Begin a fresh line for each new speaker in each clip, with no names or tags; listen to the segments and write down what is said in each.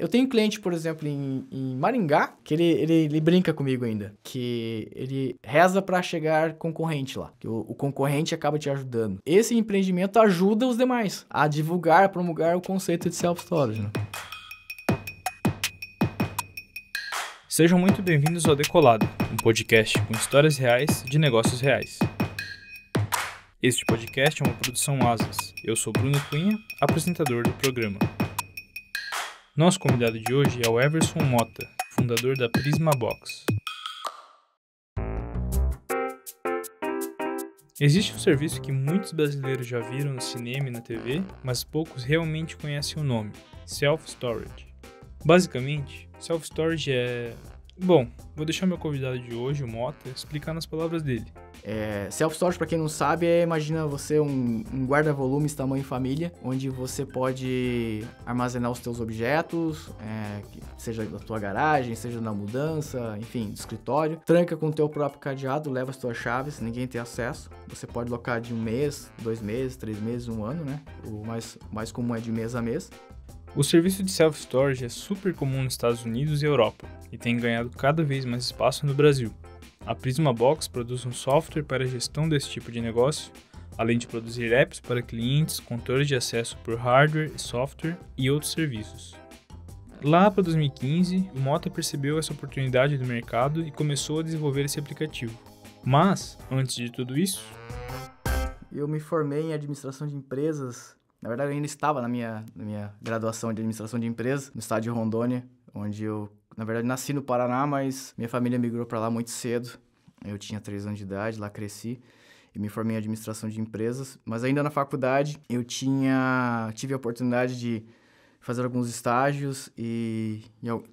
Eu tenho cliente, por exemplo, em Maringá, que ele brinca comigo ainda, que ele reza para chegar concorrente lá, que o concorrente acaba te ajudando. Esse empreendimento ajuda os demais a divulgar, a promulgar o conceito de self-storage, né?
Sejam muito bem-vindos ao Decolado, um podcast com histórias reais de negócios reais. Este podcast é uma produção Asas. Eu sou Bruno Cunha, apresentador do programa. Nosso convidado de hoje é o Everson Mota, fundador da Prisma Box. Existe um serviço que muitos brasileiros já viram no cinema e na TV, mas poucos realmente conhecem o nome: self-storage. Basicamente, self-storage é... Bom, vou deixar meu convidado de hoje, o Mota, explicar nas palavras dele.
Self-storage, para quem não sabe, imagina você um guarda-volumes tamanho família, onde você pode armazenar os teus objetos, seja da tua garagem, seja na mudança, enfim, do escritório. Tranca com o teu próprio cadeado, leva as tuas chaves, ninguém tem acesso. Você pode locar de 1 mês, 2 meses, 3 meses, 1 ano, né? O mais comum é de mês a mês.
O serviço de self-storage é super comum nos Estados Unidos e Europa e tem ganhado cada vez mais espaço no Brasil. A Prisma Box produz um software para a gestão desse tipo de negócio, além de produzir apps para clientes, controle de acesso por hardware e software e outros serviços. Lá para 2015, o Mota percebeu essa oportunidade do mercado e começou a desenvolver esse aplicativo. Mas, antes de tudo isso...
Eu me formei em administração de empresas. Na verdade, eu ainda estava na minha graduação de administração de empresas, no estado de Rondônia, onde eu, na verdade, nasci no Paraná, mas minha família migrou para lá muito cedo. Eu tinha 3 anos de idade, lá cresci e me formei em administração de empresas. Mas ainda na faculdade, eu tive a oportunidade de fazer alguns estágios e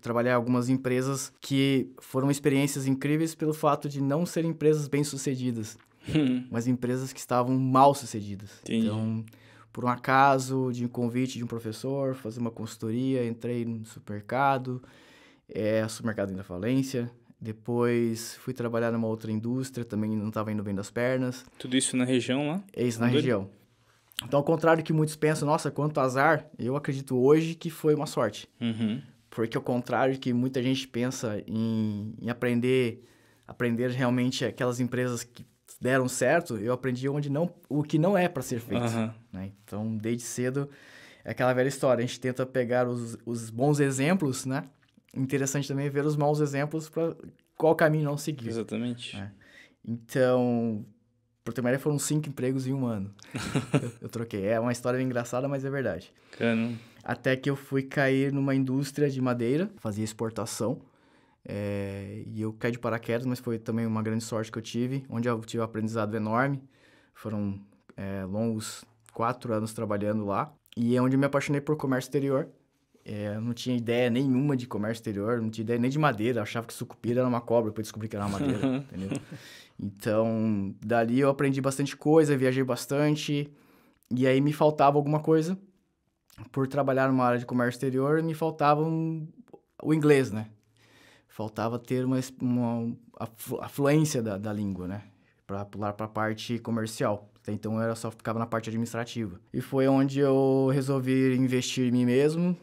trabalhar em algumas empresas que foram experiências incríveis pelo fato de não serem empresas bem-sucedidas, mas empresas que estavam mal-sucedidas.
Entendi.
Então, por um acaso, de um convite de um professor, fazer uma consultoria, entrei no supermercado, supermercado ainda falência. Depois fui trabalhar numa outra indústria, também não estava indo bem das pernas.
Tudo isso na região lá?
É isso, na região. Então, ao contrário do que muitos pensam, nossa, quanto azar, eu acredito hoje que foi uma sorte.
Uhum.
Porque ao contrário do que muita gente pensa em aprender realmente aquelas empresas que deram certo, eu aprendi o que não é para ser feito.
Uhum.
Né? Então, desde cedo, é aquela velha história. A gente tenta pegar os bons exemplos, né? Interessante também ver os maus exemplos para qual caminho não seguir.
Exatamente.
Então, por ter uma ideia, foram 5 empregos em 1 ano. eu troquei. É uma história engraçada, mas é verdade.
Caramba.
Até que eu fui cair numa indústria de madeira, fazia exportação. E eu caí de paraquedas, mas foi também uma grande sorte que eu tive, onde eu tive um aprendizado enorme. Foram longos 4 anos trabalhando lá. E é onde eu me apaixonei por comércio exterior. Eu não tinha ideia nenhuma de comércio exterior, não tinha ideia nem de madeira. Eu achava que sucupira era uma cobra, depois descobri que era uma madeira, entendeu? Então, dali eu aprendi bastante coisa, viajei bastante. E aí me faltava alguma coisa. Por trabalhar numa área de comércio exterior, me faltava o inglês, né? Faltava ter a fluência da língua, né? Para pular para a parte comercial. Até então eu só ficava na parte administrativa. E foi onde eu resolvi investir em mim mesmo.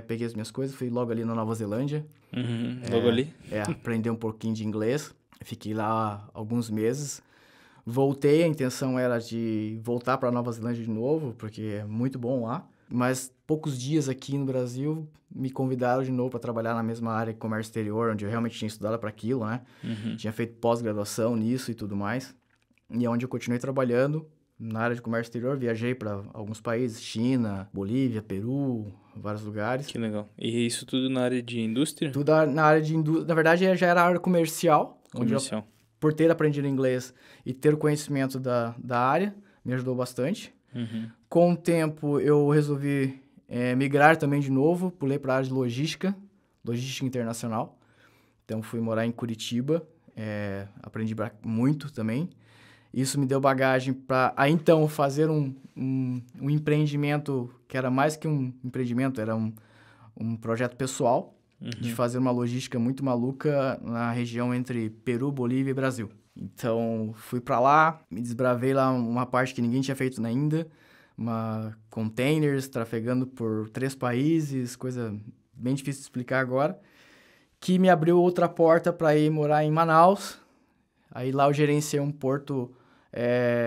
Peguei as minhas coisas, fui logo ali na Nova Zelândia.
Logo ali?
Aprender um pouquinho de inglês. Fiquei lá alguns meses. Voltei, a intenção era de voltar para Nova Zelândia de novo, porque é muito bom lá. Mas poucos dias aqui no Brasil me convidaram de novo para trabalhar na mesma área de comércio exterior, onde eu realmente tinha estudado para aquilo, né? Tinha feito pós-graduação nisso e tudo mais. E é onde eu continuei trabalhando na área de comércio exterior. Viajei para alguns países, China, Bolívia, Peru, vários lugares.
Que legal. E isso tudo na área de indústria?
Tudo na área de indústria. Na verdade, já era a área comercial.
Comercial.
Onde por ter aprendido inglês e ter o conhecimento da área, me ajudou bastante. Com o tempo, eu resolvi migrar também de novo, pulei para a área de logística internacional. Então, fui morar em Curitiba, aprendi muito também. Isso me deu bagagem para, então, fazer um empreendimento que era mais que um empreendimento, era um projeto pessoal, de fazer uma logística muito maluca na região entre Peru, Bolívia e Brasil. Então, fui para lá, me desbravei lá uma parte que ninguém tinha feito ainda, containers trafegando por 3 países, coisa bem difícil de explicar agora, que me abriu outra porta para ir morar em Manaus. Aí lá eu gerenciei um porto,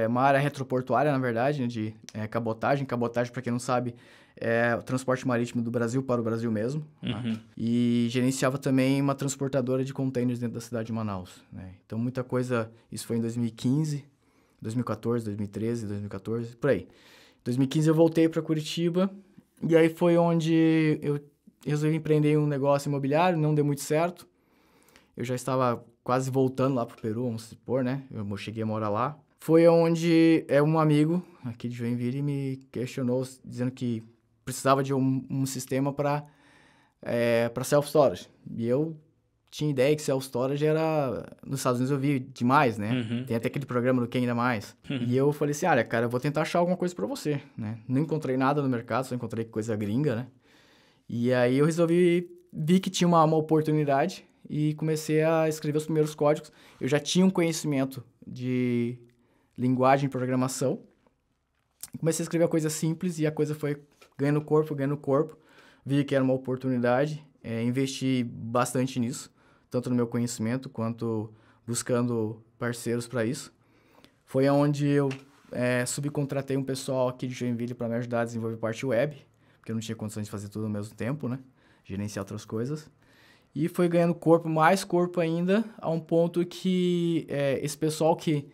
uma área retroportuária, na verdade, né, de cabotagem. Cabotagem, para quem não sabe, é o transporte marítimo do Brasil para o Brasil mesmo. Né? E gerenciava também uma transportadora de containers dentro da cidade de Manaus. Né? Então, muita coisa... Isso foi em 2015, 2014, 2013, 2014, por aí. Em 2015 eu voltei para Curitiba e aí foi onde eu resolvi empreender em um negócio imobiliário, não deu muito certo. Eu já estava quase voltando lá pro Peru, vamos supor, né? Eu cheguei a morar lá. Foi onde um amigo aqui de Joinville me questionou, dizendo que precisava de um sistema para self-storage. E eu tinha ideia que self-storage era... Nos Estados Unidos eu vi demais, né? Tem até aquele programa do Quem Ainda Mais. E eu falei assim, cara, eu vou tentar achar alguma coisa para você, né? Não encontrei nada no mercado, só encontrei coisa gringa, né? E aí eu vi que tinha uma oportunidade e comecei a escrever os primeiros códigos. Eu já tinha um conhecimento de linguagem e programação. Comecei a escrever coisas simples e a coisa foi ganhando corpo. Vi que era uma oportunidade, investi bastante nisso, tanto no meu conhecimento quanto buscando parceiros para isso. Foi onde eu subcontratei um pessoal aqui de Joinville para me ajudar a desenvolver parte web, porque eu não tinha condições de fazer tudo ao mesmo tempo, né? Gerenciar outras coisas. E foi ganhando mais corpo ainda, a um ponto que esse pessoal que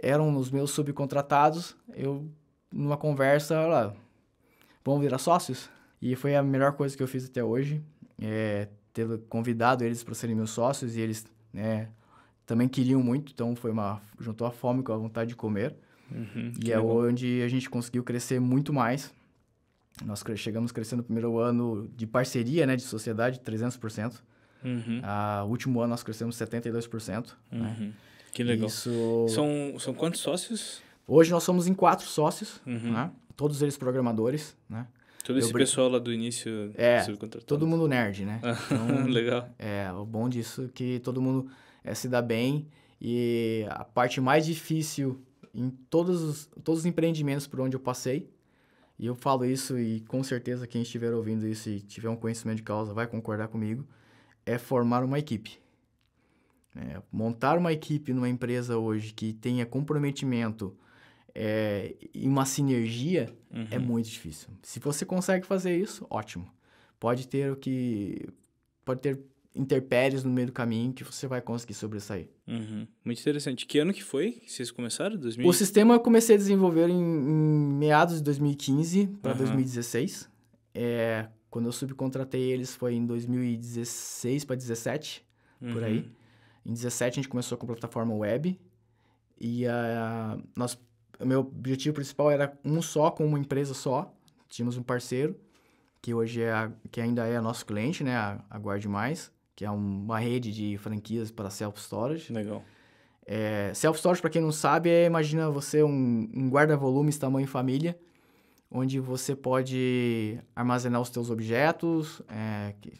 eram os meus subcontratados, numa conversa, vamos virar sócios? E foi a melhor coisa que eu fiz até hoje, ter convidado eles para serem meus sócios, e eles também queriam muito, então juntou a fome com a vontade de comer. E onde a gente conseguiu crescer muito mais. Nós chegamos crescendo no primeiro ano de parceria, né, de sociedade, 300%. O último ano nós crescemos 72%. Né?
Que legal.
Isso...
São quantos sócios?
Hoje nós somos em 4 sócios, né? Todos eles programadores. Né?
Todo esse pessoal lá do início subcontratado.
Todo mundo nerd, né? Então,
legal.
O bom disso é que todo mundo se dá bem, e a parte mais difícil em todos os empreendimentos por onde eu passei, e eu falo isso, e com certeza quem estiver ouvindo isso e tiver um conhecimento de causa vai concordar comigo, é formar uma equipe. Montar uma equipe numa empresa hoje que tenha comprometimento e uma sinergia é muito difícil. Se você consegue fazer isso, ótimo. Pode ter intempéries no meio do caminho que você vai conseguir sobressair.
Muito interessante. Que ano que foi que vocês começaram? 2000?
O sistema eu comecei a desenvolver em meados de 2015 para 2016. Quando eu subcontratei eles foi em 2016 para 2017, por aí. Em 2017 a gente começou com a plataforma web. E o meu objetivo principal era com uma empresa só. Tínhamos um parceiro, que hoje que ainda é nosso cliente, né? A Guarde Mais, que é uma rede de franquias para self-storage.
Legal.
Self-storage, para quem não sabe, imagina você um guarda-volumes tamanho família, onde você pode armazenar os teus objetos,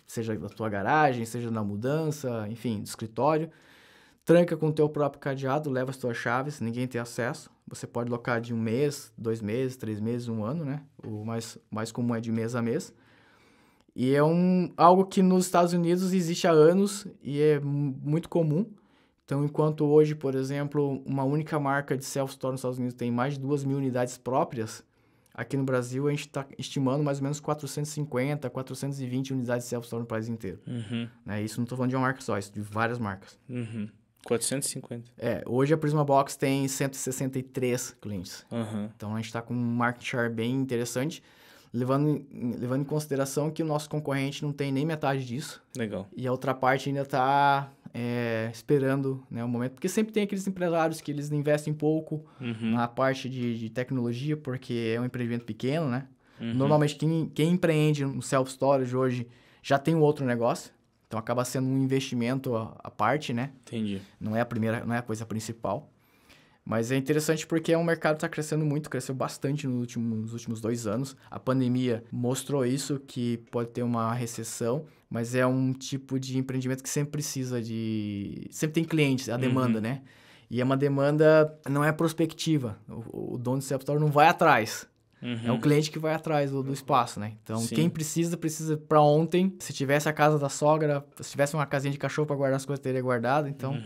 seja da tua garagem, seja na mudança, enfim, do escritório. Tranca com o teu próprio cadeado, leva as tuas chaves, ninguém tem acesso. Você pode locar de 1 mês, 2 meses, 3 meses, 1 ano, né? O mais comum é de mês a mês. E é algo que nos Estados Unidos existe há anos e é muito comum. Então, enquanto hoje, por exemplo, uma única marca de self-store nos Estados Unidos tem mais de 2.000 unidades próprias, aqui no Brasil a gente está estimando mais ou menos 450, 420 unidades de self-store no país inteiro. Né? Isso não estou falando de uma marca só, isso de várias marcas.
450.
Hoje a Prisma Box tem 163 clientes. Então a gente está com um market share bem interessante, levando em consideração que o nosso concorrente não tem nem metade disso.
Legal.
E a outra parte ainda está esperando, né, o momento. Porque sempre tem aqueles empresários que eles investem pouco na parte de tecnologia, porque é um empreendimento pequeno, né? Normalmente quem empreende no self-storage hoje já tem um outro negócio. Então, acaba sendo um investimento à parte, né?
Entendi.
Não é a coisa principal. Mas é interessante porque o mercado está crescendo muito, cresceu bastante nos últimos 2 anos. A pandemia mostrou isso, que pode ter uma recessão, mas é um tipo de empreendimento que sempre precisa sempre tem clientes, a demanda, né? E é uma demanda, não é prospectiva. O dono do self-store não vai atrás. É o cliente que vai atrás do espaço, né? Então,
Sim.
quem precisa para ontem. Se tivesse a casa da sogra, se tivesse uma casinha de cachorro para guardar as coisas, teria guardado. Então,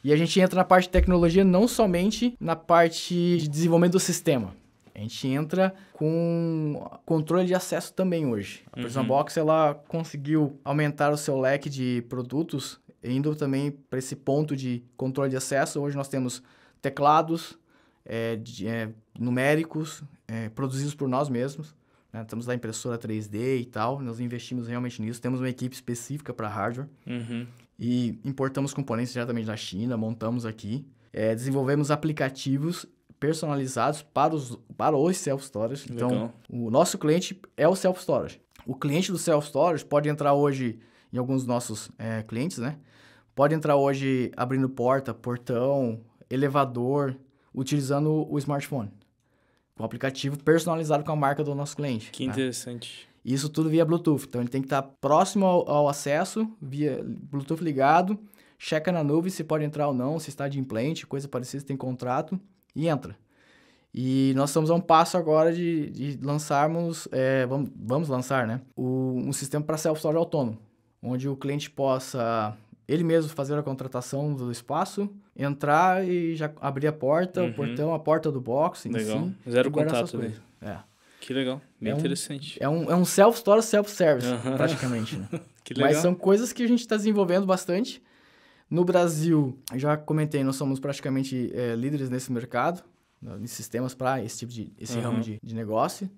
e a gente entra na parte de tecnologia, não somente na parte de desenvolvimento do sistema. A gente entra com controle de acesso também hoje. A Prisma Box, ela conseguiu aumentar o seu leque de produtos, indo também para esse ponto de controle de acesso. Hoje nós temos teclados numéricos, produzidos por nós mesmos. Né? Temos a impressora 3D e tal, nós investimos realmente nisso. Temos uma equipe específica para hardware. E importamos componentes diretamente da China, montamos aqui. Desenvolvemos aplicativos personalizados para os self-storage. Então, o nosso cliente é o self-storage. O cliente do self-storage pode entrar hoje em alguns dos nossos clientes, né? Pode entrar hoje abrindo porta, portão, elevador, utilizando o smartphone. Com um aplicativo personalizado com a marca do nosso cliente.
Que interessante.
Isso tudo via Bluetooth. Então, ele tem que estar próximo ao acesso, via Bluetooth ligado, checa na nuvem se pode entrar ou não, se está de implante, coisa parecida, se tem contrato, e entra. E nós estamos a um passo agora de lançarmos, vamos lançar, né? Um sistema para self-storage autônomo, onde o cliente possa, ele mesmo fazer a contratação do espaço, entrar e já abrir a porta, o portão, a porta do box,
legal. Zero contato, né? Que legal, bem interessante.
É um self-storage, self-service, praticamente, né?
Que legal.
Mas são coisas que a gente está desenvolvendo bastante. No Brasil, já comentei, nós somos praticamente líderes nesse mercado, em sistemas para esse ramo de negócio.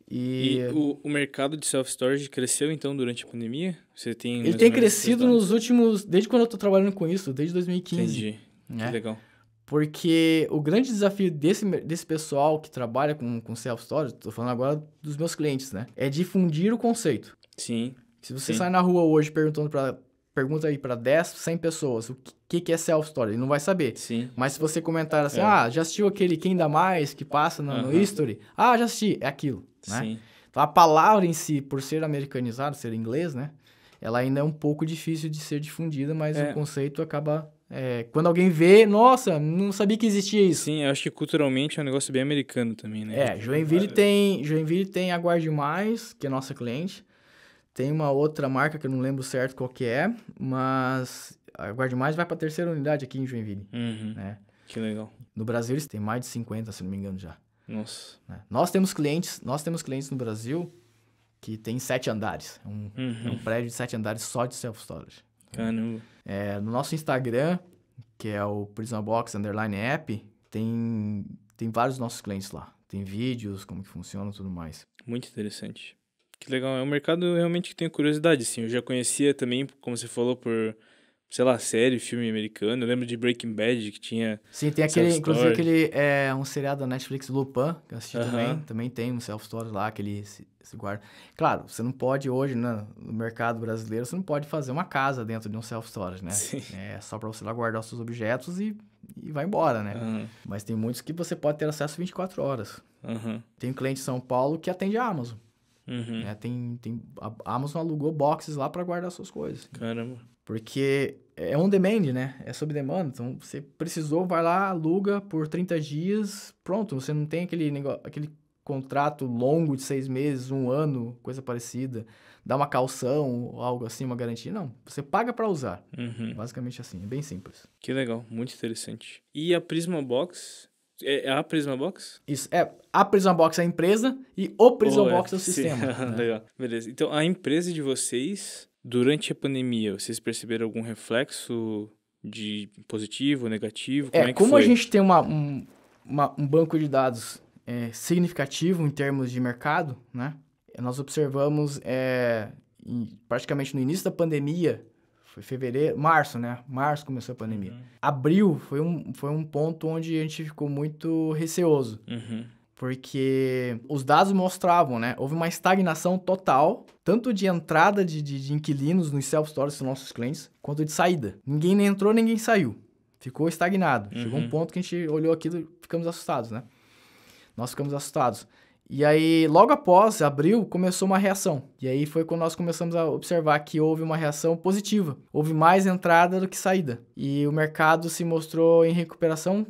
E o mercado de self-storage cresceu, então, durante a pandemia?
Ele tem crescido nos últimos... Desde quando eu estou trabalhando com isso, desde 2015.
Entendi, que legal.
Porque o grande desafio desse pessoal que trabalha com self-storage, estou falando agora dos meus clientes, né? É difundir o conceito.
Sim.
Se você sai na rua hoje pergunta aí para 10, 100 pessoas o que é self-storage, ele não vai saber.
Sim.
Mas se você comentar assim, já assistiu aquele Quem Dá Mais que passa no History? Já assisti, é aquilo, né?
Sim.
Então a palavra em si, por ser americanizado, ser inglês, né? Ela ainda é um pouco difícil de ser difundida, mas o conceito acaba... quando alguém vê, nossa, não sabia que existia isso.
Sim, eu acho que culturalmente é um negócio bem americano também, né?
Joinville tem a Guarde Mais, que é nossa cliente. Tem uma outra marca que eu não lembro certo qual que é, mas a Guarde Mais vai para a terceira unidade aqui em Joinville. Né?
Que legal.
No Brasil eles têm mais de 50, se não me engano já.
Nossa.
Né? Nós temos clientes no Brasil que tem 7 andares. É um prédio de 7 andares só de self-storage.
Caramba.
No nosso Instagram, que é o Prisma Box _app, tem vários nossos clientes lá. Tem vídeos, como que funciona e tudo mais.
Muito interessante. Que legal. É um mercado realmente que tenho curiosidade, sim. Eu já conhecia também, como você falou, por, sei lá, série, filme americano. Eu lembro de Breaking Bad, que tinha...
Sim, tem inclusive aquele, um seriado da Netflix, Lupin, que eu assisti também. Também tem um self-storage lá, que ele se guarda. Claro, você não pode hoje, né, no mercado brasileiro, você não pode fazer uma casa dentro de um self-storage, né?
Sim.
É só para você lá guardar os seus objetos e vai embora, né? Mas tem muitos que você pode ter acesso 24 horas. Tem um cliente em São Paulo que atende a Amazon. A Amazon alugou boxes lá para guardar suas coisas.
Caramba.
Porque é on demand, né? É sob demanda. Então, você precisou, vai lá, aluga por 30 dias, pronto. Você não tem aquele contrato longo de 6 meses, 1 ano, coisa parecida. Dá uma caução, algo assim, uma garantia. Não, você paga para usar. Basicamente assim, é bem simples.
Que legal, muito interessante. E a Prisma Box... É a Prisma Box?
Isso, a Prisma Box é a empresa e o Prisma Box é o sistema. Né?
Legal, beleza. Então, a empresa de vocês, durante a pandemia, vocês perceberam algum reflexo de positivo, negativo? Como é que
como
foi?
A gente tem um banco de dados significativo em termos de mercado, né? Nós observamos praticamente no início da pandemia, foi fevereiro, março, né? Março começou a pandemia. Abril foi um ponto onde a gente ficou muito receoso. Porque os dados mostravam, né? Houve uma estagnação total, tanto de entrada de inquilinos nos self-storage dos nossos clientes, quanto de saída. Ninguém nem entrou, ninguém saiu. Ficou estagnado. Chegou um ponto que a gente olhou aquilo e ficamos assustados, né? Nós ficamos assustados. E aí, logo após abril, começou uma reação. E aí foi quando nós começamos a observar que houve uma reação positiva. Houve mais entrada do que saída. E o mercado se mostrou em recuperação.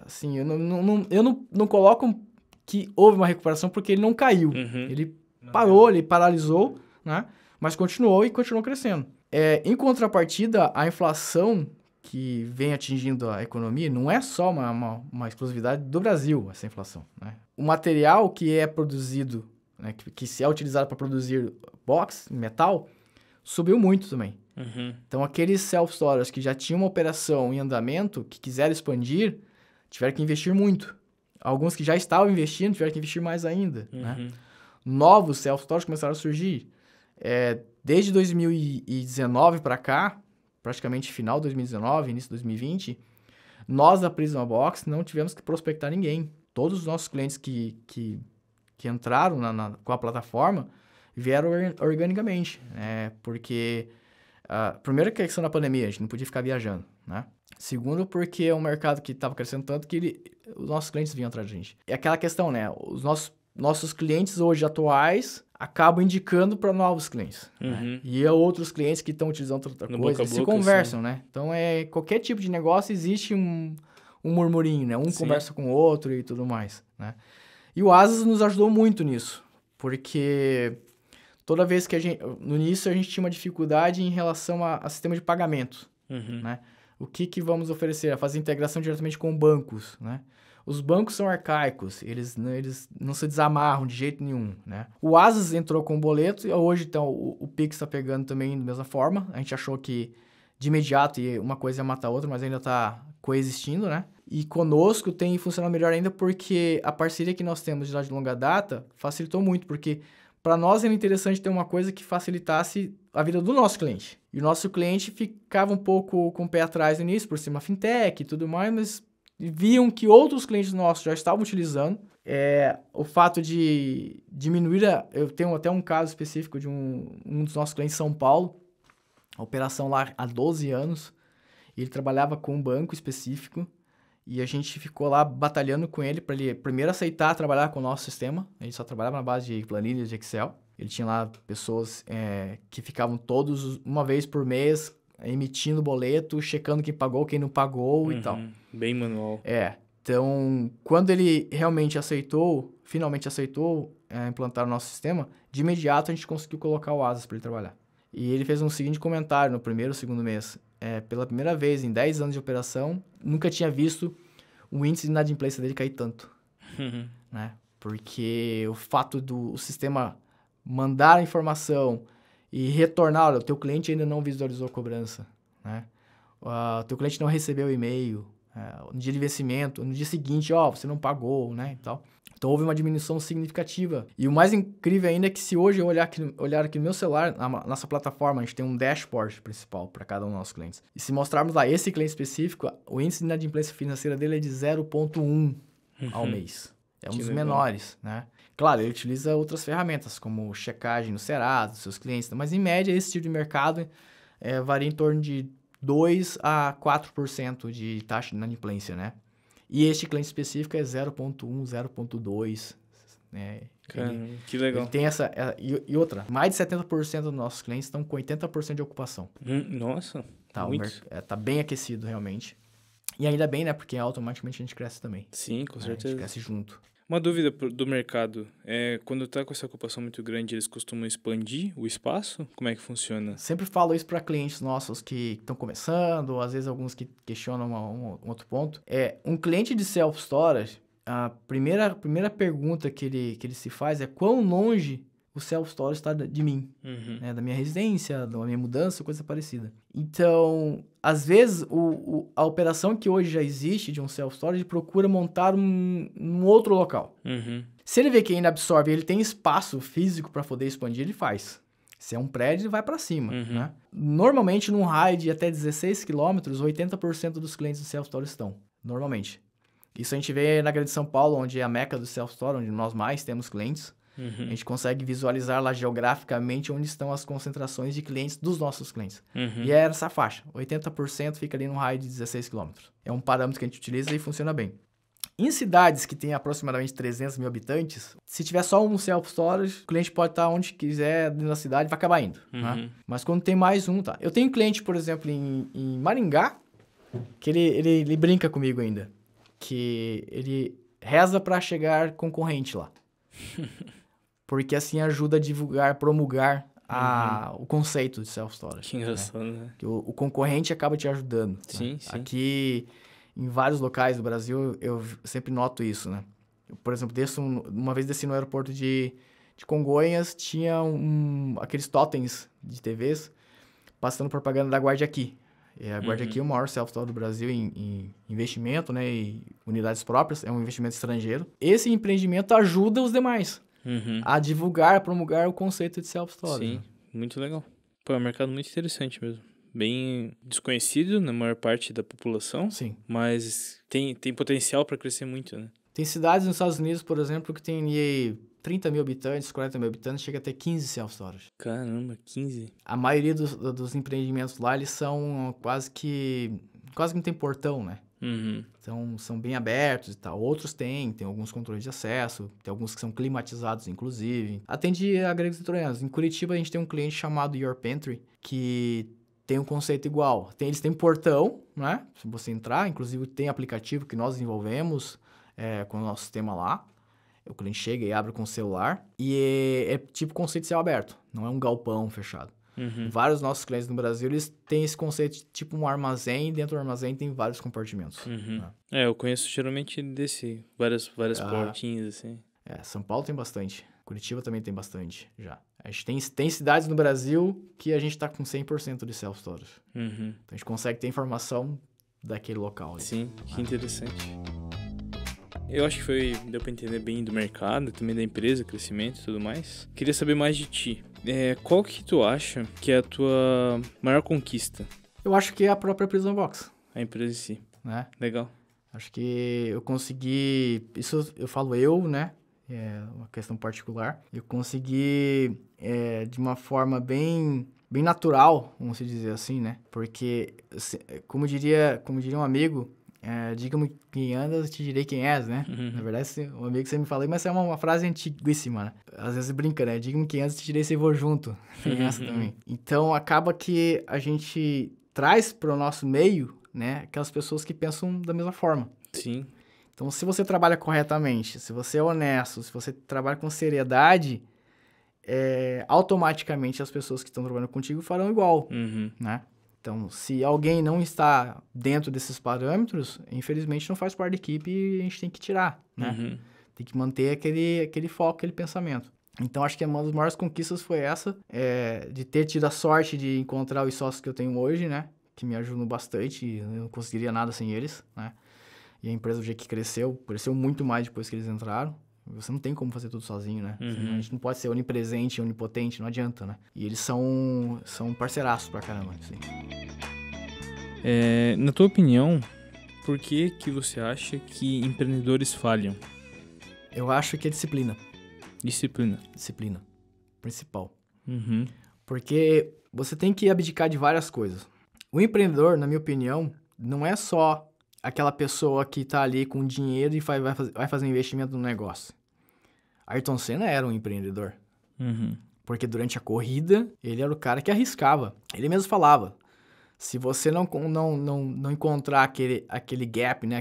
Assim, eu não coloco que houve uma recuperação porque ele não caiu. Ele parou, ele paralisou, né? Mas continuou crescendo. Em contrapartida, a inflação que vem atingindo a economia não é só uma exclusividade do Brasil, essa inflação, né? O material que é produzido, né, que se é utilizado para produzir box, metal, subiu muito também. Então, aqueles self-storage que já tinham uma operação em andamento, que quiseram expandir, tiveram que investir muito. Alguns que já estavam investindo tiveram que investir mais ainda, né? Novos self-storage começaram a surgir. Desde 2019 para cá, praticamente final de 2019, início de 2020, nós da Prisma Box não tivemos que prospectar ninguém. Todos os nossos clientes que entraram com a plataforma vieram organicamente, né? Porque, primeiro, que a questão da pandemia, a gente não podia ficar viajando, né? Segundo, porque é um mercado que estava crescendo tanto que os nossos clientes vinham atrás da gente. É aquela questão, né? Os nossos clientes hoje atuais acabam indicando para novos clientes. Né? E outros clientes que estão utilizando outra coisa, se conversam, né? Então, qualquer tipo de negócio existe um murmurinho, né? Um conversa com o outro e tudo mais, né? E o Asas nos ajudou muito nisso, porque toda vez que no início a gente tinha uma dificuldade em relação a sistema de pagamento, né? O que vamos oferecer? A fazer integração diretamente com bancos, né? Os bancos são arcaicos, eles não se desamarram de jeito nenhum, né? O Asas entrou com o boleto, e hoje então o Pix está pegando também da mesma forma. A gente achou que de imediato uma coisa ia matar a outra, mas ainda está coexistindo, né? E conosco tem funcionado melhor ainda porque a parceria que nós temos de longa data facilitou muito, porque para nós era interessante ter uma coisa que facilitasse a vida do nosso cliente. E o nosso cliente ficava um pouco com o pé atrás no início, por ser uma fintech e tudo mais, mas viam que outros clientes nossos já estavam utilizando. O fato de diminuir... Eu tenho até um caso específico de um dos nossos clientes em São Paulo, a operação lá há 12 anos, ele trabalhava com um banco específico, e a gente ficou lá batalhando com ele para ele primeiro aceitar trabalhar com o nosso sistema. A gente só trabalhava na base de planilhas de Excel. Ele tinha lá pessoas que ficavam todos, uma vez por mês, emitindo boleto, checando quem pagou, quem não pagou e tal.
Bem manual.
Então, quando ele finalmente aceitou implantar o nosso sistema, de imediato a gente conseguiu colocar o Asas para ele trabalhar. E ele fez um seguinte comentário no primeiro ou segundo mês. Pela primeira vez em 10 anos de operação, nunca tinha visto o índice de inadimplência dele cair tanto. Né? Porque o fato do sistema mandar a informação e retornar, olha, o teu cliente ainda não visualizou a cobrança, né? O teu cliente não recebeu o e-mail, no dia de vencimento, no dia seguinte, você não pagou, né, e tal. Então, houve uma diminuição significativa. E o mais incrível ainda é que se hoje eu olhar aqui no meu celular, na nossa plataforma, a gente tem um dashboard principal para cada um dos nossos clientes. E se mostrarmos lá esse cliente específico, o índice de inadimplência financeira dele é de 0,1 ao mês. É um dos menores, né? Claro, ele utiliza outras ferramentas, como checagem no Serasa, dos seus clientes, mas em média esse tipo de mercado varia em torno de 2 a 4% de taxa de inadimplência, né? E este cliente específico é 0,1, 0,2, né?
Que legal.
Ele tem essa... E outra, mais de 70% dos nossos clientes estão com 80% de ocupação.
Nossa, muito.
Tá bem aquecido, realmente. E ainda bem, né? Porque automaticamente a gente cresce também.
Sim, com certeza.
A gente cresce junto.
Uma dúvida do mercado, quando tá com essa ocupação muito grande, eles costumam expandir o espaço? Como é que funciona?
Sempre falo isso para clientes nossos que estão começando, ou às vezes alguns que questionam um outro ponto. Um cliente de self-storage, a primeira pergunta que ele se faz é quão longe o self-storage está de mim, né? Da minha residência, da minha mudança, coisa parecida. Então, às vezes, a operação que hoje já existe de um self-storage procura montar um outro local. Se ele vê que ainda absorve, ele tem espaço físico para poder expandir, ele faz. Se é um prédio, ele vai para cima, né? Normalmente, num raio de até 16 quilômetros, 80% dos clientes do self-storage estão. Normalmente. Isso a gente vê na Grande São Paulo, onde é a meca do self-storage, onde nós mais temos clientes. A gente consegue visualizar lá geograficamente onde estão as concentrações de clientes dos nossos clientes. E é essa faixa. 80% fica ali no raio de 16 km. É um parâmetro que a gente utiliza e funciona bem. Em cidades que têm aproximadamente 300 mil habitantes, se tiver só um self-storage, o cliente pode estar onde quiser dentro da cidade e vai acabar indo. Né? Mas quando tem mais um, tá. Eu tenho um cliente, por exemplo, em Maringá, que ele brinca comigo ainda. Que ele reza para chegar concorrente lá. Porque assim ajuda a divulgar, promulgar o conceito de self-storage.
Que engraçado, né?
Que o concorrente acaba te ajudando.
Sim,
né?
sim.
Aqui, em vários locais do Brasil, eu sempre noto isso, né? Eu, por exemplo, uma vez desci no aeroporto de Congonhas, tinha aqueles totens de TVs passando propaganda da Guardia Aqui. E a Guardia Aqui é o maior self-storage do Brasil em investimento, né? E unidades próprias, é um investimento estrangeiro. Esse empreendimento ajuda os demais a divulgar, a promulgar o conceito de self-storage.
Sim,
né?
muito legal. Pô, é um mercado muito interessante mesmo. Bem desconhecido na maior parte da população,
Sim.
mas tem potencial para crescer muito, né?
Tem cidades nos Estados Unidos, por exemplo, que tem aí 30 mil habitantes, 40 mil habitantes, chega a ter 15 self-storage.
Caramba, 15?
A maioria dos empreendimentos lá, eles são quase que não tem portão, né? Então, são bem abertos e tal. Outros tem alguns controles de acesso, tem alguns que são climatizados, inclusive. Atende a gregos e troianos. Em Curitiba, a gente tem um cliente chamado Your Pantry, que tem um conceito igual. Eles têm portão, né? Se você entrar, inclusive tem aplicativo que nós desenvolvemos com o nosso sistema lá. O cliente chega e abre com o celular. E é tipo conceito de céu aberto, não é um galpão fechado. Vários nossos clientes no Brasil, eles têm esse conceito de tipo um armazém, e dentro do armazém tem vários compartimentos. Né?
Eu conheço geralmente várias portinhas, assim.
São Paulo tem bastante. Curitiba também tem bastante, já. A gente tem cidades no Brasil que a gente tá com 100% de self-storage. Então a gente consegue ter informação daquele local.
Sim, que interessante. Eu acho que deu pra entender bem do mercado, também da empresa, crescimento e tudo mais. Queria saber mais de ti. Qual que tu acha que é a tua maior conquista?
Eu acho que é a própria Prison Box.
A empresa em si.
Né?
Legal.
Acho que eu consegui... Isso eu falo né? É uma questão particular. Eu consegui, de uma forma bem natural, vamos dizer assim, né? Porque, como diria um amigo... diga-me quem andas, te direi quem és, né? Na verdade, um amigo que você me falou, mas essa é uma frase antiguíssima, né? Às vezes brinca, né? Diga-me quem andas, te direi se vou junto. Tem essa também. Então, acaba que a gente traz para o nosso meio, né? Aquelas pessoas que pensam da mesma forma.
Sim.
Então, se você trabalha corretamente, se você é honesto, se você trabalha com seriedade, automaticamente as pessoas que estão trabalhando contigo farão igual, né? Então, se alguém não está dentro desses parâmetros, infelizmente não faz parte da equipe e a gente tem que tirar, né? Tem que manter aquele foco, aquele pensamento. Então, acho que uma das maiores conquistas foi essa, de ter tido a sorte de encontrar os sócios que eu tenho hoje, né? Que me ajudam bastante, e eu não conseguiria nada sem eles, né? E a empresa, do jeito que cresceu muito mais depois que eles entraram. Você não tem como fazer tudo sozinho, né? A gente não pode ser onipresente, onipotente, não adianta, né? E eles são parceiraços pra caramba, assim.
Na tua opinião, por que você acha que empreendedores falham?
Eu acho que é disciplina.
Disciplina.
Disciplina. Principal. Porque você tem que abdicar de várias coisas. O empreendedor, na minha opinião, não é só aquela pessoa que tá ali com dinheiro e vai fazer um investimento no negócio. Ayrton Senna era um empreendedor. Porque durante a corrida, ele era o cara que arriscava. Ele mesmo falava, se você não encontrar aquele gap, né?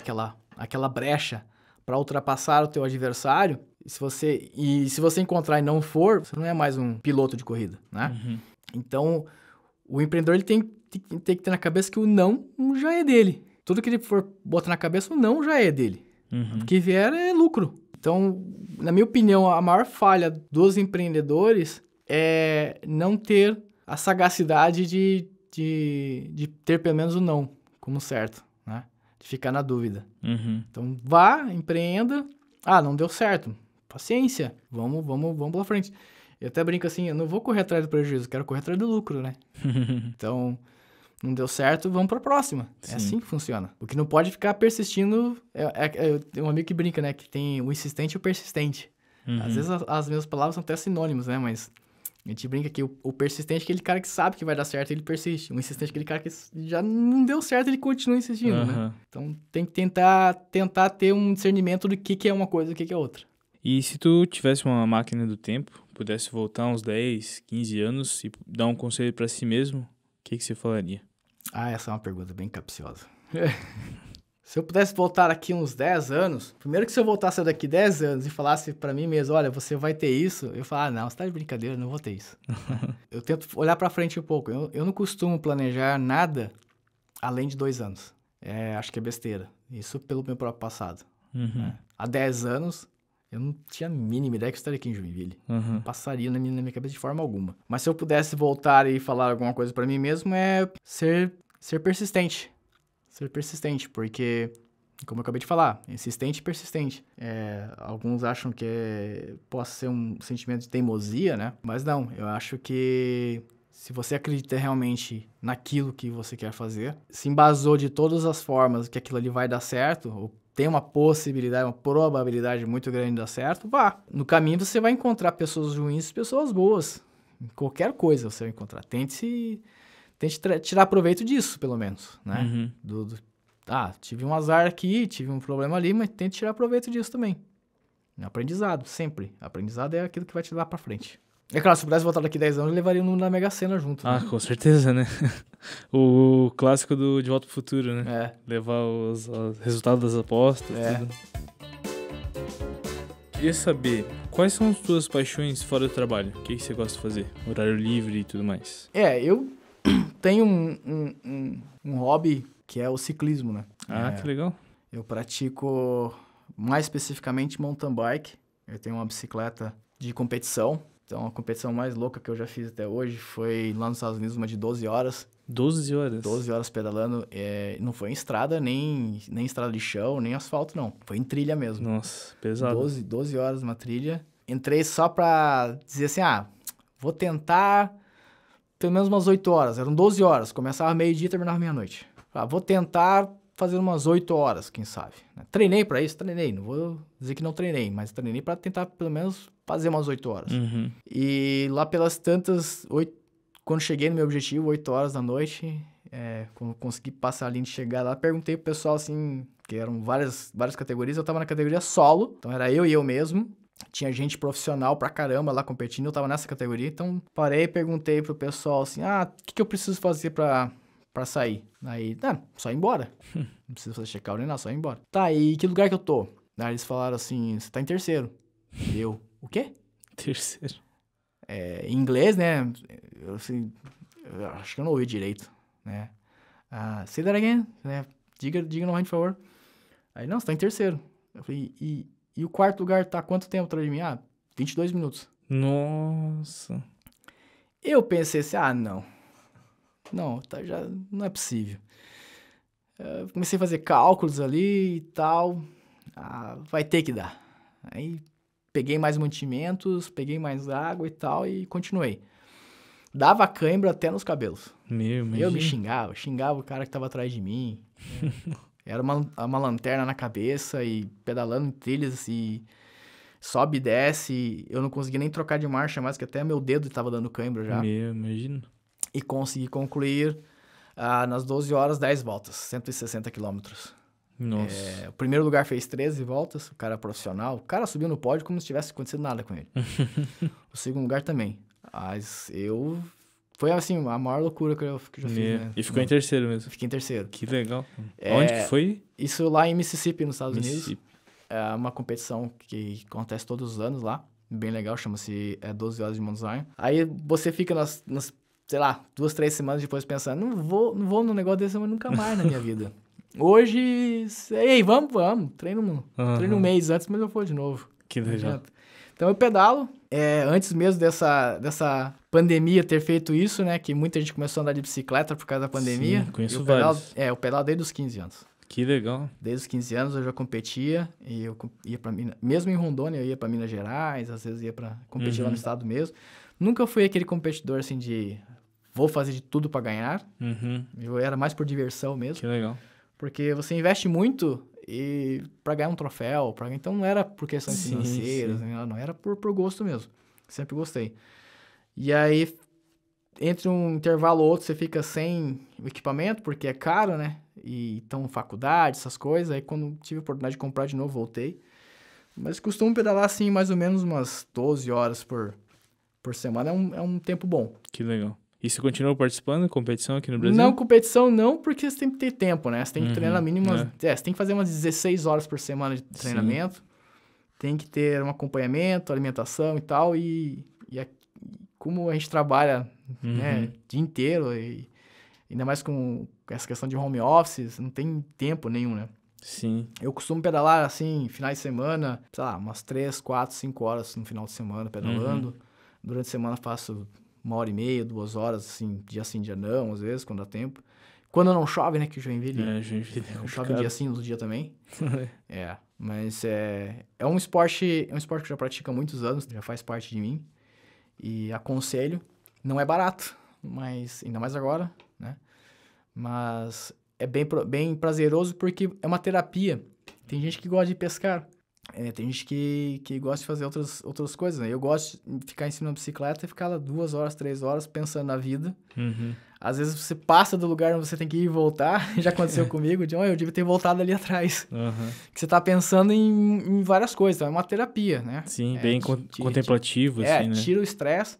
aquela brecha para ultrapassar o teu adversário, se você encontrar e não for, você não é mais um piloto de corrida, né? Então, o empreendedor ele tem que ter na cabeça que o não já é dele. Tudo que ele for botar na cabeça, o não já é dele. O que vier é lucro. Então, na minha opinião, a maior falha dos empreendedores é não ter a sagacidade de ter pelo menos o não como certo, né? De ficar na dúvida. Então, vá, empreenda. Ah, não deu certo. Paciência. Vamos pela frente. Eu até brinco assim, eu não vou correr atrás do prejuízo, eu quero correr atrás do lucro, né? Então... Não deu certo, vamos pra próxima. Sim. É assim que funciona. O que não pode ficar persistindo... Tem um amigo que brinca, né? Que tem o insistente e o persistente. Às vezes as mesmas palavras são até sinônimos, né? Mas a gente brinca que o persistente é aquele cara que sabe que vai dar certo e ele persiste. O insistente é aquele cara que já não deu certo e ele continua insistindo, né? Então tem que tentar ter um discernimento do que é uma coisa e o que é outra.
E se tu tivesse uma máquina do tempo, pudesse voltar uns 10, 15 anos e dar um conselho pra si mesmo, o que você falaria?
Essa é uma pergunta bem capciosa. Se eu pudesse voltar aqui uns 10 anos, primeiro que se eu voltasse daqui 10 anos e falasse pra mim mesmo, olha, você vai ter isso, eu falar, não, você tá de brincadeira, eu não vou ter isso. Eu tento olhar pra frente um pouco. Eu não costumo planejar nada além de 2 anos. Acho que é besteira. Isso pelo meu próprio passado. Né? Há 10 anos, eu não tinha a mínima ideia que eu estaria aqui em Joinville. Não passaria na minha cabeça de forma alguma. Mas se eu pudesse voltar e falar alguma coisa pra mim mesmo, é ser persistente. Ser persistente, porque, como eu acabei de falar, insistente e persistente. Alguns acham que possa ser um sentimento de teimosia, né? Mas não, eu acho que se você acredita realmente naquilo que você quer fazer, se embasou de todas as formas que aquilo ali vai dar certo, ou tem uma possibilidade, uma probabilidade muito grande de dar certo, vá. No caminho você vai encontrar pessoas ruins e pessoas boas. Em qualquer coisa você vai encontrar. Tente tirar proveito disso, pelo menos, né? Tive um azar aqui, tive um problema ali, mas tente tirar proveito disso também. Aprendizado, sempre. Aprendizado é aquilo que vai te levar pra frente. É claro, se eu pudesse voltar daqui 10 anos, eu levaria o número da Mega Sena junto.
Ah, né? Com certeza, né? O clássico do De Volta pro Futuro, né? Levar os resultados das apostas, tudo. Queria saber, quais são as tuas paixões fora do trabalho? O que você gosta de fazer? Horário livre e tudo mais.
Eu tenho um hobby que é o ciclismo, né?
Que legal.
Eu pratico, mais especificamente, mountain bike. Eu tenho uma bicicleta de competição. Então, a competição mais louca que eu já fiz até hoje foi lá nos Estados Unidos, uma de 12 horas.
12 horas?
12 horas pedalando. Não foi em estrada, nem estrada de chão, nem asfalto, não. Foi em trilha mesmo.
Nossa, pesado.
12 horas uma trilha. Entrei só pra dizer assim, vou tentar pelo menos umas 8 horas. Eram 12 horas. Começava meio-dia e terminava meia-noite. Vou tentar fazer umas 8 horas, quem sabe. Treinei pra isso? Treinei. Não vou dizer que não treinei, mas treinei pra tentar pelo menos fazer umas 8 horas. E lá pelas tantas, quando cheguei no meu objetivo, 8 horas da noite, quando consegui passar a linha de chegar lá, perguntei pro pessoal assim, que eram várias várias categorias, eu tava na categoria solo, então era eu e eu mesmo. Tinha gente profissional pra caramba lá competindo, eu tava nessa categoria, então parei e perguntei pro pessoal assim, o que eu preciso fazer pra sair? Aí, só ir embora. Não precisa fazer check-out nem nada, só ir embora. Tá, e que lugar que eu tô? Aí eles falaram assim, você tá em terceiro. Eu, o quê?
Terceiro.
Em inglês, né? Eu acho que eu não ouvi direito, né? Say that again, né? Diga novamente, por favor. Aí, não, você tá em terceiro. Eu falei, e o quarto lugar tá quanto tempo atrás de mim? 22 minutos.
Nossa.
Eu pensei assim, não, já não é possível. Eu comecei a fazer cálculos ali e tal. Vai ter que dar. Aí peguei mais mantimentos, peguei mais água e tal e continuei. Dava cãibra até nos cabelos. Eu me xingava o cara que tava atrás de mim. Era uma lanterna na cabeça e pedalando em trilhas e sobe e desce. Eu não conseguia nem trocar de marcha mais, que até meu dedo tava dando cãibra já.
Imagino.
E consegui concluir nas 12 horas, 10 voltas, 160 quilômetros.
Nossa.
O primeiro lugar fez 13 voltas, o cara profissional. O cara subiu no pódio como se tivesse acontecido nada com ele. O segundo lugar também. Mas foi assim, a maior loucura que eu já fiz, né?
E ficou em terceiro mesmo?
Fiquei em terceiro.
Que legal. Onde que foi?
Isso lá em Mississippi, nos Estados Unidos. É uma competição que acontece todos os anos lá. Bem legal, chama-se 12 horas de Mount Zion. Aí você fica nas sei lá, 2, 3 semanas depois pensando, não vou num negócio desse nunca mais na minha vida. Hoje, vamos, treino um mês antes, mas eu vou de novo.
Que legal.
Então eu pedalo, antes mesmo dessa pandemia ter feito isso, né, que muita gente começou a andar de bicicleta por causa da pandemia.
Sim, conheço vários.
Eu pedalo desde os 15 anos.
Que legal.
Desde os 15 anos eu já competia e eu ia pra Minas, mesmo em Rondônia eu ia pra Minas Gerais, às vezes ia pra competir lá no estado mesmo. Nunca fui aquele competidor assim de vou fazer de tudo pra ganhar. Eu era mais por diversão mesmo.
Que legal.
Porque você investe muito pra ganhar um troféu, então não era por questões financeiras, não era por gosto mesmo. Sempre gostei. E aí, entre um intervalo ou outro, você fica sem o equipamento, porque é caro, né? E então, faculdade, essas coisas. Aí, quando tive a oportunidade de comprar de novo, voltei. Mas costumo pedalar, assim, mais ou menos umas 12 horas por semana. É um tempo bom.
Que legal. E você continuou participando de competição aqui no Brasil?
Não, competição não, porque você tem que ter tempo, né? Você tem que treinar mínimo... você tem que fazer umas 16 horas por semana de treinamento. Sim. Tem que ter um acompanhamento, alimentação e tal. E como a gente trabalha né, o dia inteiro, e ainda mais com essa questão de home office, não tem tempo nenhum, né?
Sim.
Eu costumo pedalar, assim, finais de semana, sei lá, umas 3, 4, 5 horas no final de semana pedalando. Durante a semana faço 1h30, 2 horas, assim, dia não, às vezes, quando dá tempo. Quando não chove, né, que Joinville... não chove um dia sim, outro dia também. Mas é um esporte que eu já pratico há muitos anos, já faz parte de mim. E aconselho, não é barato, mas ainda mais agora, né? Mas é bem prazeroso porque é uma terapia. Tem gente que gosta de pescar, tem gente que gosta de fazer outras coisas, né? Eu gosto de ficar em cima da bicicleta e ficar lá 2 horas, 3 horas pensando na vida. Às vezes você passa do lugar onde você tem que ir e voltar. Já aconteceu comigo, de eu devia ter voltado ali atrás. Que você tá pensando em várias coisas, então é uma terapia, né?
Sim, bem contemplativo, assim, né?
Tira o estresse.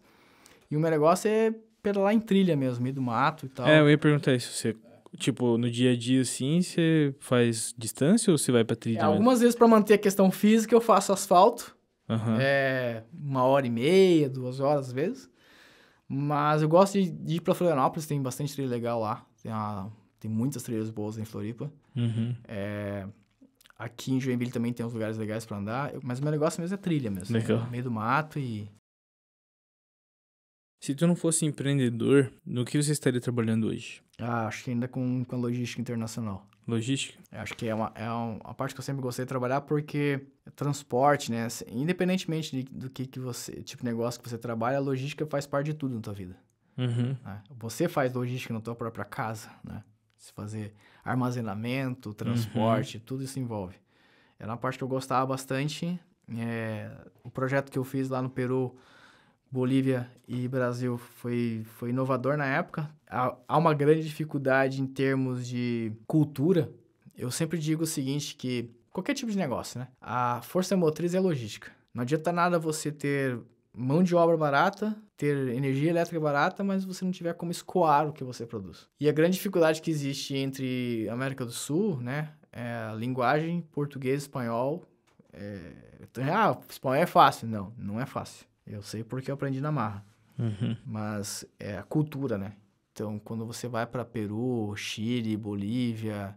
E o meu negócio é pedalar em trilha mesmo, meio do mato e tal.
Eu ia perguntar isso, você... Tipo, no dia a dia, assim, você faz distância ou você vai pra trilha?
Algumas vezes, pra manter a questão física, eu faço asfalto. 1h30, 2 horas, às vezes. Mas eu gosto de ir pra Florianópolis, tem bastante trilha legal lá. Tem muitas trilhas boas em Floripa. Aqui em Joinville também tem uns lugares legais pra andar. Mas o meu negócio mesmo é trilha mesmo.
Legal.
No meio do mato e...
Se tu não fosse empreendedor, no que você estaria trabalhando hoje?
Acho que ainda com a logística internacional.
Logística?
Acho que é uma parte que eu sempre gostei de trabalhar porque é transporte, né? Independentemente do que você, tipo de negócio que você trabalha, a logística faz parte de tudo na tua vida. Né? Você faz logística na tua própria casa, né? Se fazer armazenamento, transporte, tudo isso envolve. Era uma parte que eu gostava bastante. O projeto que eu fiz lá no Peru, Bolívia e Brasil foi inovador na época. Há uma grande dificuldade em termos de cultura. Eu sempre digo o seguinte, que qualquer tipo de negócio, né? A força motriz é logística. Não adianta nada você ter mão de obra barata, ter energia elétrica barata, mas você não tiver como escoar o que você produz. E a grande dificuldade que existe entre América do Sul, né? É a linguagem português e espanhol. Espanhol é fácil. Não, não é fácil. Eu sei porque eu aprendi na marra. Mas é a cultura, né? Então, quando você vai para Peru, Chile, Bolívia,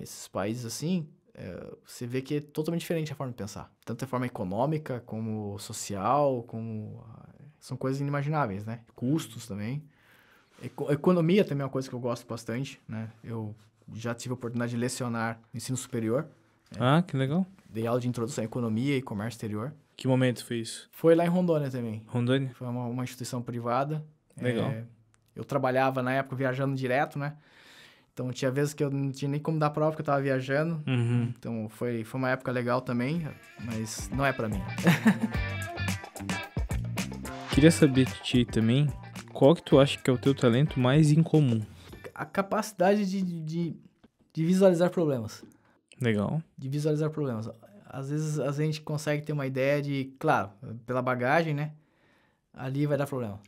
esses países assim, você vê que é totalmente diferente a forma de pensar. Tanto a forma econômica, como social, como... São coisas inimagináveis, né? Custos também. Economia também é uma coisa que eu gosto bastante, né? Eu já tive a oportunidade de lecionar no ensino superior.
Que legal.
Dei aula de introdução à economia e comércio exterior.
Que momento foi isso?
Foi lá em Rondônia também.
Rondônia?
Foi uma instituição privada.
Legal.
Eu trabalhava, na época, viajando direto, né? Então, tinha vezes que eu não tinha nem como dar prova, porque eu tava viajando. Então, foi uma época legal também, mas não é pra mim.
Queria saber de ti também, qual que tu acha que é o teu talento mais incomum?
A capacidade de visualizar problemas.
Legal.
De visualizar problemas. Às vezes, a gente consegue ter uma ideia de... Claro, pela bagagem, né? Ali vai dar problema.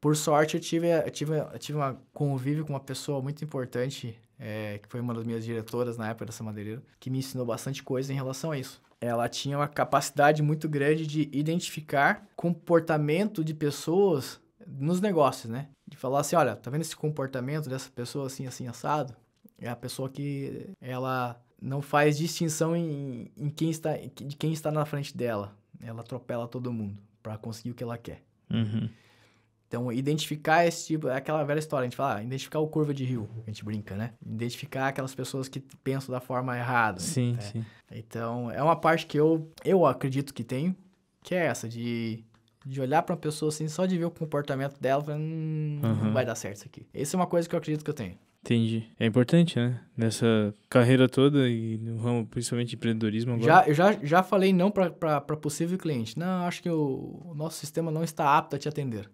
Por sorte, eu tive uma convívio com uma pessoa muito importante, que foi uma das minhas diretoras na época dessa madeireira, que me ensinou bastante coisa em relação a isso. Ela tinha uma capacidade muito grande de identificar comportamento de pessoas nos negócios, né? De falar assim, olha, tá vendo esse comportamento dessa pessoa assim, assim, assado? É a pessoa que ela não faz distinção de quem está na frente dela. Ela atropela todo mundo para conseguir o que ela quer. Então, identificar esse tipo... É aquela velha história, a gente fala, identificar o curva de rio, a gente brinca, né? Identificar aquelas pessoas que pensam da forma errada.
Sim,
né?
sim.
Então, é uma parte que eu acredito que tenho, que é essa, de olhar para uma pessoa assim, só de ver o comportamento dela, não vai dar certo isso aqui. Essa é uma coisa que eu acredito que eu tenho.
Entendi. É importante, né? Nessa carreira toda e no ramo, principalmente de empreendedorismo agora.
Eu já falei não para possível cliente. Não, acho que o nosso sistema não está apto a te atender.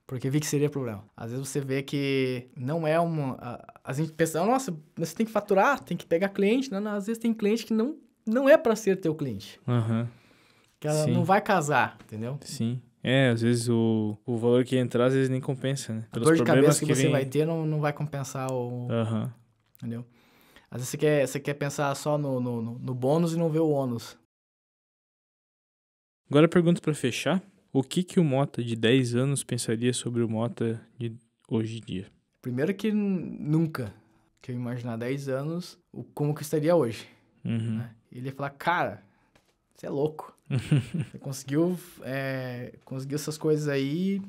Porque vi que seria problema. Às vezes você vê que não é a gente pensa, nossa, você tem que faturar, tem que pegar cliente. Não, às vezes tem cliente que não é para ser teu cliente. Que ela não vai casar, entendeu?
Sim. Às vezes o valor que entrar, às vezes nem compensa, né?
A dor de cabeça que você vai ter não vai compensar o...
Aham.
Entendeu? Às vezes você quer pensar só no bônus e não ver o ônus.
Agora a pergunta pra fechar. O que o Mota de 10 anos pensaria sobre o Mota de hoje em dia?
Primeiro que nunca que eu imaginar 10 anos como que eu estaria hoje.
Uhum.
Né? Ele ia falar, cara, você é louco. Você conseguiu essas coisas aí,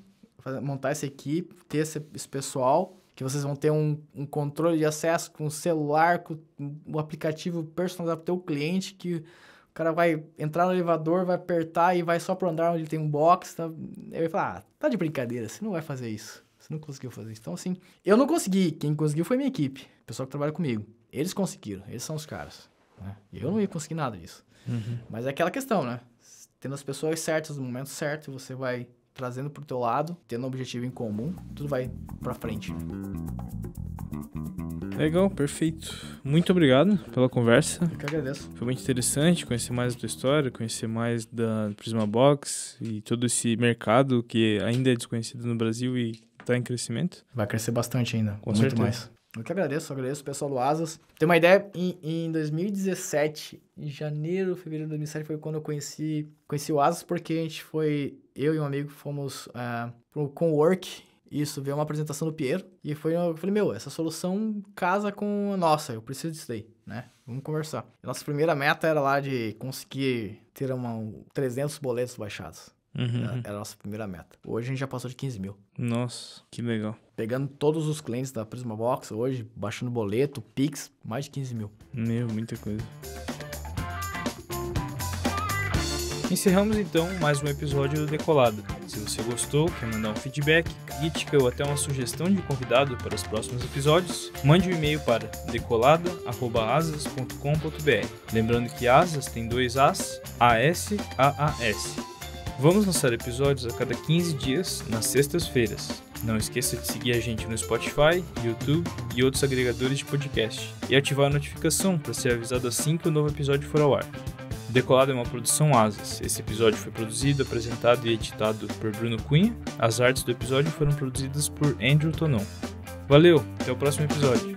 montar essa equipe, ter esse pessoal, que vocês vão ter um controle de acesso com o celular, com o aplicativo personalizado para o teu cliente, que o cara vai entrar no elevador, vai apertar e vai só para o andar onde ele tem um box. Tá? Eu ia falar, tá de brincadeira, você não vai fazer isso. Você não conseguiu fazer isso. Então, assim, eu não consegui. Quem conseguiu foi minha equipe, o pessoal que trabalha comigo. Eles conseguiram, eles são os caras. Né? Eu não ia conseguir nada disso.
Uhum.
Mas é aquela questão, né? Tendo as pessoas certas no momento certo, você vai trazendo pro teu lado, tendo um objetivo em comum, tudo vai pra frente.
Legal, perfeito. Muito obrigado pela conversa.
Eu que agradeço.
Foi muito interessante conhecer mais a tua história, conhecer mais da Prisma Box e todo esse mercado que ainda é desconhecido no Brasil e está em crescimento.
Vai crescer bastante ainda,
Com
muito
certeza.
mais. Eu que agradeço o pessoal do Asas. Tem uma ideia, em 2017, em janeiro, fevereiro de 2017, foi quando eu conheci o Asas, porque eu e um amigo fomos pro Cowork, isso, ver uma apresentação do Piero, e eu falei, essa solução casa com a nossa, eu preciso disso daí, né? Vamos conversar. Nossa primeira meta era lá de conseguir ter 300 boletos baixados.
Uhum.
Era a nossa primeira meta. Hoje a gente já passou de 15 mil.
Nossa, que legal.
Pegando todos os clientes da Prisma Box hoje, baixando boleto, Pix, mais de 15 mil.
Muita coisa. Encerramos então mais um episódio do Decolado. Se você gostou, quer mandar um feedback, crítica ou até uma sugestão de convidado para os próximos episódios, mande um e-mail para decolada@asas.com.br. Lembrando que Asas tem 2 As, A-S-A-A-S. Vamos lançar episódios a cada 15 dias, nas sextas-feiras. Não esqueça de seguir a gente no Spotify, YouTube e outros agregadores de podcast. E ativar a notificação para ser avisado assim que o novo episódio for ao ar. Decolado é uma produção Asas. Esse episódio foi produzido, apresentado e editado por Bruno Cunha. As artes do episódio foram produzidas por Andrew Tonon. Valeu, até o próximo episódio.